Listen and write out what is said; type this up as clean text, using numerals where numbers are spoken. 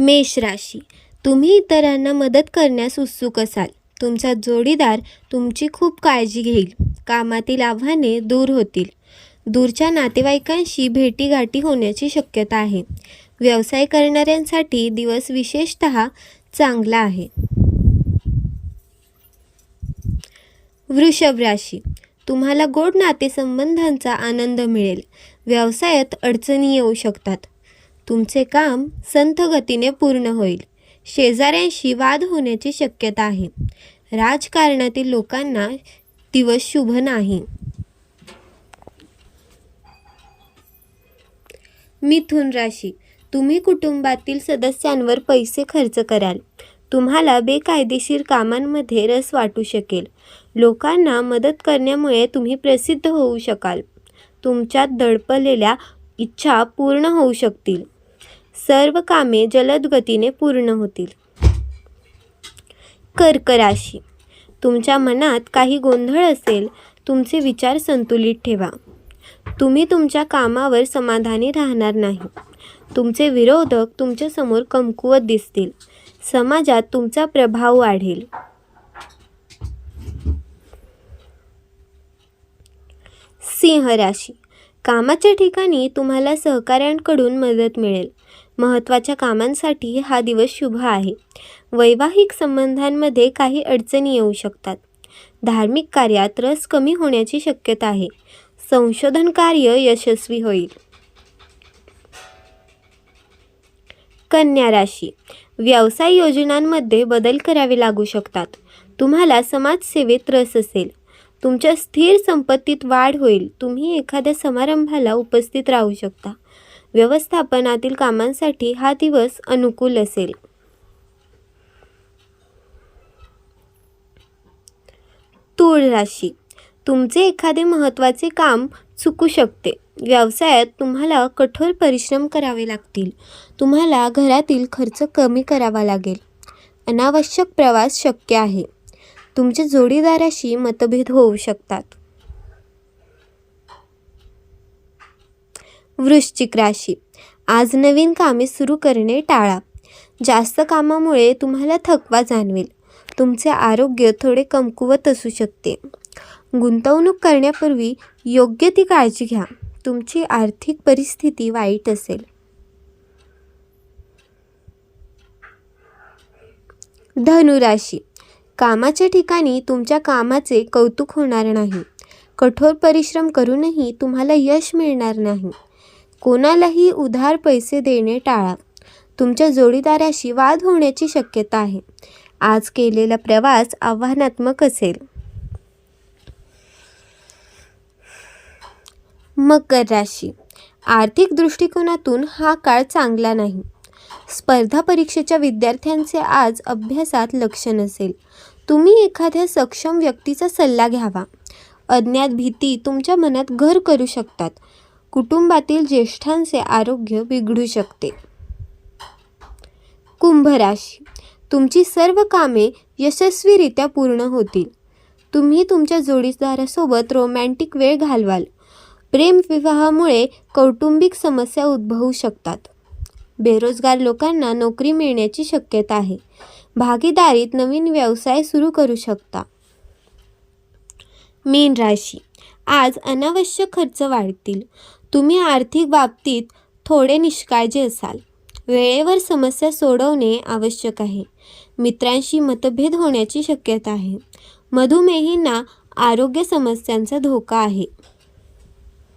मेष राशी, तुम्ही इतरांना मदत करण्यास उत्सुक असाल. तुमचा जोडीदार तुमची खूप काळजी घेईल. कामातील आव्हाने दूर होतील. दूरच्या नातेवाईकांशी भेटीगाठी होण्याची शक्यता आहे. व्यवसाय करणाऱ्यांसाठी दिवस विशेषतः चांगला आहे. वृषभ राशी, तुम्हाला गोड नातेसंबंधांचा आनंद मिळेल. व्यवसायात अडचणी येऊ शकतात. तुमचे काम संथ गतीने पूर्ण होईल. शेजाऱ्यांशी वाद होण्याची शक्यता आहे. राजकारणातील लोकांना दिवस शुभ नाही. मिथुन राशी, तुम्ही कुटुंबातील सदस्यांवर पैसे खर्च कराल. तुम्हाला बेकायदेशीर कामांमध्ये रस वाटू शकेल. लोकांना मदत करण्यामुळे तुम्ही प्रसिद्ध होऊ शकाल. तुमच्यात दडपलेल्या इच्छा पूर्ण होऊ शकतील. सर्व कामे जलद गतीने पूर्ण होतील. कर्क राशी, तुमच्या मनात काही गोंधळ असेल. तुमचे विचार संतुलित ठेवा. तुम्ही तुमच्या कामावर समाधानी राहणार नाही. तुमचे विरोधक तुमच्या समोर कमकुवत दिसतील. समाजात तुमचा प्रभाव वाढेल. सिंह राशी, कामाच्या ठिकाणी तुम्हाला सहकाऱ्यांकडून मदत मिळेल. महत्त्वाच्या कामांसाठी हा दिवस शुभ आहे. वैवाहिक संबंधांमध्ये काही अडचणी येऊ शकतात. धार्मिक कार्यात रस कमी होण्याची शक्यता आहे. संशोधन कार्य यशस्वी होईल. कन्या राशी, व्यवसाय योजनांमध्ये बदल करावे लागू शकतात. तुम्हाला समाजसेवेत रस असेल. तुमच्या स्थिर संपत्तीत वाढ होईल. तुम्ही एखाद्या समारंभाला उपस्थित राहू शकता. व्यवस्थापनातील कामांसाठी हा दिवस अनुकूल असेल. तूळ राशी, तुमचे एखादे महत्त्वाचे काम चुकू शकते. व्यवसायात तुम्हाला कठोर परिश्रम करावे लागतील. तुम्हाला घरातील खर्च कमी करावा लागेल. अनावश्यक प्रवास शक्य आहे. तुमच्या जोडीदाराशी मतभेद होऊ शकतात. वृश्चिक राशी, आज नवीन कामे सुरू करणे टाळा. जास्त कामामुळे तुम्हाला थकवा जाणवेल. तुमचे आरोग्य थोडे कमकुवत असू शकते. गुंतवणूक करण्यापूर्वी योग्य ती काळजी घ्या. तुमची आर्थिक परिस्थिती वाईट असेल. धनु राशी, कामाच्या ठिकाणी तुमच्या कामाचे कौतुक होणार नाही. कठोर परिश्रम करूनही तुम्हाला यश मिळणार नाही. कोणालाही उधार पैसे देणे टाळा. तुमच्या जोडीदाराशी वाद होण्याची शक्यता आहे. आज केलेला प्रवास आव्हानात्मक असेल. मकर राशी, आर्थिक दृष्टिकोनातून हा काळ चांगला नाही. स्पर्धा परीक्षेच्या विद्यार्थ्यांचे आज अभ्यासात लक्ष नसेल. तुम्ही एखाद्या सक्षम व्यक्तीचा सल्ला घ्यावा. अज्ञात भीती तुमच्या मनात घर करू शकतात. कुटुंबातील ज्येष्ठांचे आरोग्य बिघडू शकते. कुंभ राशी, तुमची सर्व कामे यशस्वीरित्या पूर्ण होतील. तुम्ही तुमच्या जोडीदारासोबत रोमॅन्टिक वेळ घालवाल. प्रेमविवाहामुळे कौटुंबिक समस्या उद्भवू शकतात. बेरोजगार लोकांना नोकरी मिळण्याची शक्यता आहे. भागीदारीत नवीन व्यवसाय सुरू करू शकता. मीन राशी, आज अनावश्यक खर्च वाढतील. तुम्ही आर्थिक बाबतीत थोडे निष्काळजी असाल. वेळेवर समस्या सोडवणे आवश्यक आहे. मित्रांशी मतभेद होण्याची शक्यता आहे. मधुमेहींना आरोग्य समस्यांचा धोका आहे.